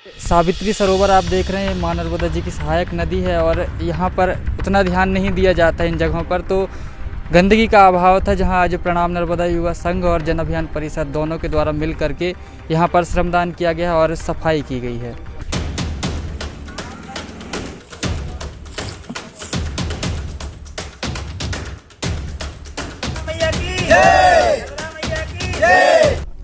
सावित्री सरोवर आप देख रहे हैं, माँ नर्मदा जी की सहायक नदी है और यहाँ पर उतना ध्यान नहीं दिया जाता इन जगहों पर। तो गंदगी का अभाव था, जहाँ आज प्रणाम नर्मदा युवा संघ और जन अभियान परिषद दोनों के द्वारा मिल करके यहाँ पर श्रमदान किया गया और सफाई की गई है।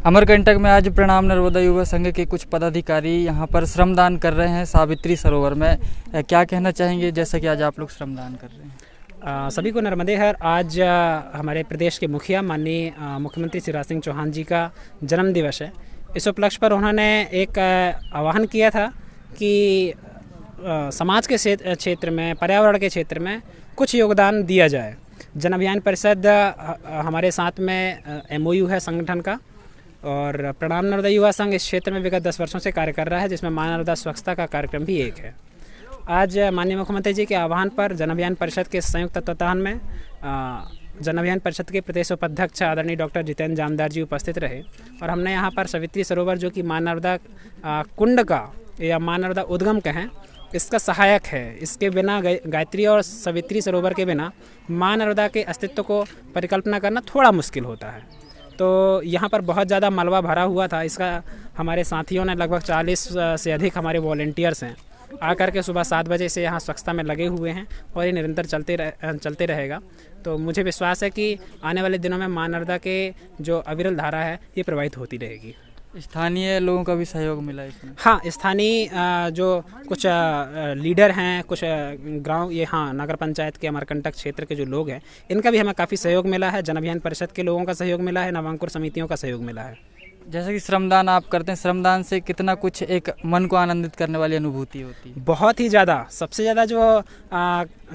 अमरकंटक में आज प्रणाम नर्मदा युवा संघ के कुछ पदाधिकारी यहाँ पर श्रमदान कर रहे हैं सावित्री सरोवर में। क्या कहना चाहेंगे, जैसा कि आज आप लोग श्रमदान कर रहे हैं? सभी को नर्मदे हर। आज हमारे प्रदेश के मुखिया माननीय मुख्यमंत्री शिवराज सिंह चौहान जी का जन्म दिवस है। इस उपलक्ष्य पर उन्होंने एक आह्वान किया था कि समाज के क्षेत्र में, पर्यावरण के क्षेत्र में कुछ योगदान दिया जाए। जन अभियान परिषद हमारे साथ में MOU है संगठन का, और प्रणाम नर्मदा युवा संघ इस क्षेत्र में विगत 10 वर्षों से कार्य कर रहा है, जिसमें माँ नर्मदा स्वच्छता का कार्यक्रम भी एक है। आज माननीय मुख्यमंत्री जी के आह्वान पर जन अभियान परिषद के संयुक्त तत्वावधान में जन अभियान परिषद के प्रदेश उपाध्यक्ष आदरणीय डॉक्टर जितेंद्र जामदार जी उपस्थित रहे, और हमने यहाँ पर सावित्री सरोवर, जो कि माँ नर्मदा कुंड का या माँ नर्मदा उद्गम कहें, इसका सहायक है। इसके बिना गायत्री और सावित्री सरोवर के बिना माँ नर्मदा के अस्तित्व को परिकल्पना करना थोड़ा मुश्किल होता है। तो यहाँ पर बहुत ज़्यादा मलबा भरा हुआ था। इसका हमारे साथियों ने, लगभग 40 से अधिक हमारे वॉलंटियर्स हैं, आकर के सुबह 7 बजे से यहाँ स्वच्छता में लगे हुए हैं, और ये निरंतर चलते रहेगा। तो मुझे विश्वास है कि आने वाले दिनों में माँ नर्मदा के जो अविरल धारा है ये प्रवाहित होती रहेगी। स्थानीय लोगों का भी सहयोग मिला इसमें? हाँ, स्थानीय जो कुछ लीडर हैं, कुछ गांव, ये हाँ नगर पंचायत के अमरकंटक क्षेत्र के जो लोग हैं, इनका भी हमें काफ़ी सहयोग मिला है। जन अभियान परिषद के लोगों का सहयोग मिला है, नवांकुर समितियों का सहयोग मिला है। जैसे कि श्रमदान आप करते हैं, श्रमदान से कितना कुछ एक मन को आनंदित करने वाली अनुभूति होती है? बहुत ही ज़्यादा। सबसे ज़्यादा जो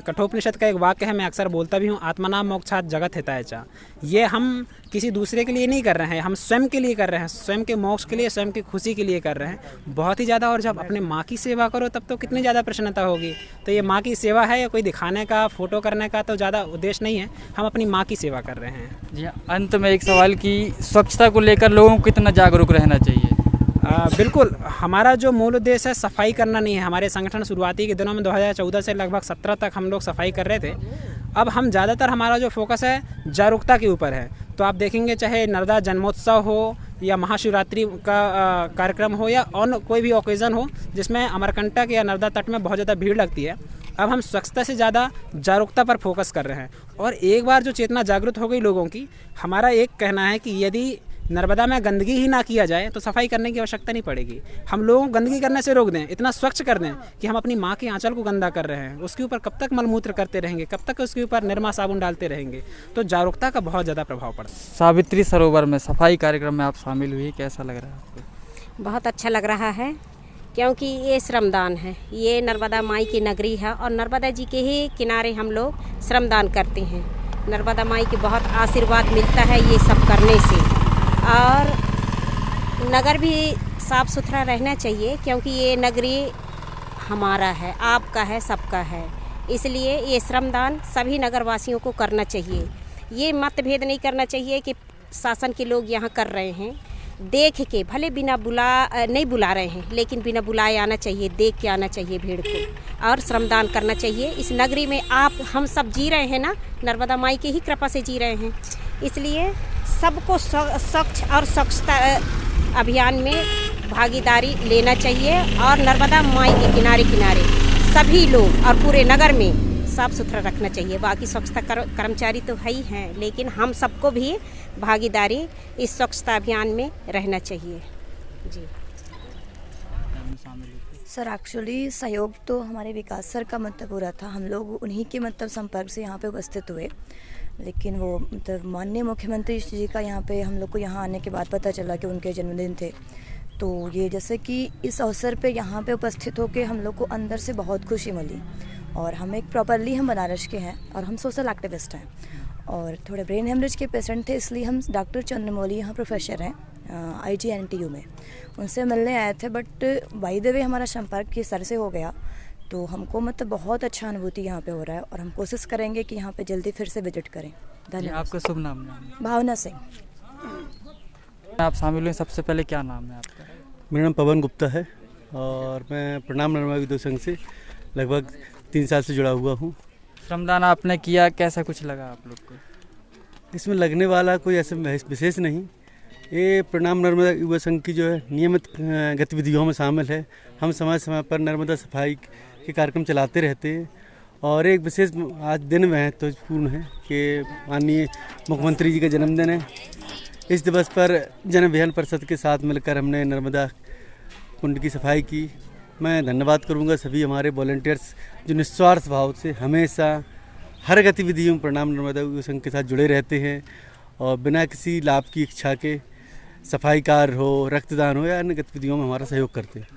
कठोपनिषद का एक वाक्य है, मैं अक्सर बोलता भी हूँ, आत्मनाम मोक्षात जगत हिताय च। ये हम किसी दूसरे के लिए नहीं कर रहे हैं, हम स्वयं के लिए कर रहे हैं, स्वयं के मोक्ष के लिए, स्वयं की खुशी के लिए कर रहे हैं, बहुत ही ज़्यादा। और जब अपने माँ की सेवा करो तब तो कितनी ज़्यादा प्रसन्नता होगी। तो ये माँ की सेवा है, या कोई दिखाने का, फोटो करने का तो ज़्यादा उद्देश्य नहीं है, हम अपनी माँ की सेवा कर रहे हैं। जी, अंत में एक सवाल कि स्वच्छता को लेकर लोगों को कितना जागरूक रहना चाहिए? बिल्कुल, हमारा जो मूल उद्देश्य है सफाई करना नहीं है। हमारे संगठन शुरुआती के दिनों में 2014 से लगभग 17 तक हम लोग सफाई कर रहे थे। अब हम ज़्यादातर, हमारा जो फोकस है जागरूकता के ऊपर है। तो आप देखेंगे, चाहे नर्मदा जन्मोत्सव हो या महाशिवरात्रि का कार्यक्रम हो, या और कोई भी ओकेज़न हो जिसमें अमरकंटक या नर्मदा तट में बहुत ज़्यादा भीड़ लगती है, अब हम स्वच्छता से ज़्यादा जागरूकता पर फोकस कर रहे हैं। और एक बार जो चेतना जागृत हो गई लोगों की, हमारा एक कहना है कि यदि नर्मदा में गंदगी ही ना किया जाए तो सफाई करने की आवश्यकता नहीं पड़ेगी। हम लोगों को गंदगी करने से रोक दें, इतना स्वच्छ कर दें कि हम अपनी माँ के आंचल को गंदा कर रहे हैं, उसके ऊपर कब तक मलमूत्र करते रहेंगे, कब तक उसके ऊपर निरमा साबुन डालते रहेंगे। तो जागरूकता का बहुत ज़्यादा प्रभाव पड़ता है। सावित्री सरोवर में सफाई कार्यक्रम में आप शामिल हुई, कैसा लग रहा है आपको? बहुत अच्छा लग रहा है, क्योंकि ये श्रमदान है। ये नर्मदा माई की नगरी है, और नर्मदा जी के ही किनारे हम लोग श्रमदान करते हैं। नर्मदा माई की बहुत आशीर्वाद मिलता है ये सब करने से। और नगर भी साफ़ सुथरा रहना चाहिए, क्योंकि ये नगरी हमारा है, आपका है, सबका है। इसलिए ये श्रमदान सभी नगरवासियों को करना चाहिए। ये मतभेद नहीं करना चाहिए कि शासन के लोग यहाँ कर रहे हैं, देख के, भले बिना नहीं बुला रहे हैं, लेकिन बिना बुलाए आना चाहिए, देख के आना चाहिए भीड़ को, और श्रमदान करना चाहिए। इस नगरी में हम सब जी रहे हैं ना, नर्मदा माई की ही कृपा से जी रहे हैं। इसलिए सबको स्वच्छ और स्वच्छता अभियान में भागीदारी लेना चाहिए, और नर्मदा माई के किनारे किनारे सभी लोग और पूरे नगर में साफ़ सुथरा रखना चाहिए। बाकी स्वच्छता कर्मचारी तो है ही हैं, लेकिन हम सबको भी भागीदारी इस स्वच्छता अभियान में रहना चाहिए। जी सर, एक्चुअली सहयोग तो हमारे विकास सर का मतलब पूरा था। हम लोग उन्हीं के मतलब संपर्क से यहाँ पे उपस्थित हुए, लेकिन वो मतलब माननीय मुख्यमंत्री जी का यहाँ पे हम लोग को यहाँ आने के बाद पता चला कि उनके जन्मदिन थे। तो ये जैसे कि इस अवसर पे यहाँ पे उपस्थित होकर हम लोग को अंदर से बहुत खुशी मिली। और हम एक प्रॉपरली हम बनारस के हैं, और हम सोशल एक्टिविस्ट हैं, और थोड़े ब्रेन हेमरेज के पेशेंट थे, इसलिए हम डॉक्टर चंद्रमौली यहाँ प्रोफेसर हैं IGNTU में, उनसे मिलने आए थे। बट बाय द वे हमारा संपर्क के सर से हो गया, तो हमको मतलब बहुत अच्छा अनुभूति यहाँ पे हो रहा है, और हम कोशिश करेंगे कि यहाँ पे जल्दी फिर से विजिट करें। धन्यवाद। आपका शुभ नाम? भावना सिंह। आप शामिल हुए, सबसे पहले क्या नाम है आपका? मेरा नाम पवन गुप्ता है। और मैं प्रणाम नर्मदा विद्युत संघ से लगभग 3 साल से जुड़ा हुआ हूँ। श्रमदान आपने किया, कैसा कुछ लगा आप लोग को? इसमें लगने वाला कोई ऐसा विशेष नहीं, ये प्रणाम नर्मदा युवा संघ की जो है नियमित गतिविधियों में शामिल है। हम समय समय पर नर्मदा सफाई के कार्यक्रम चलाते रहते हैं और एक विशेष आज दिन महत्वपूर्ण है कि माननीय मुख्यमंत्री जी का जन्मदिन है। इस दिवस पर जन अभियान परिषद के साथ मिलकर हमने नर्मदा कुंड की सफाई की। मैं धन्यवाद करूंगा सभी हमारे वॉलंटियर्स जो निस्वार्थ भाव से हमेशा हर गतिविधियों में प्रणाम नर्मदा युवा संघ के साथ जुड़े रहते हैं और बिना किसी लाभ की इच्छा के सफाई कार्य हो, रक्तदान हो या अन्य गतिविधियों में हमारा सहयोग करते हैं।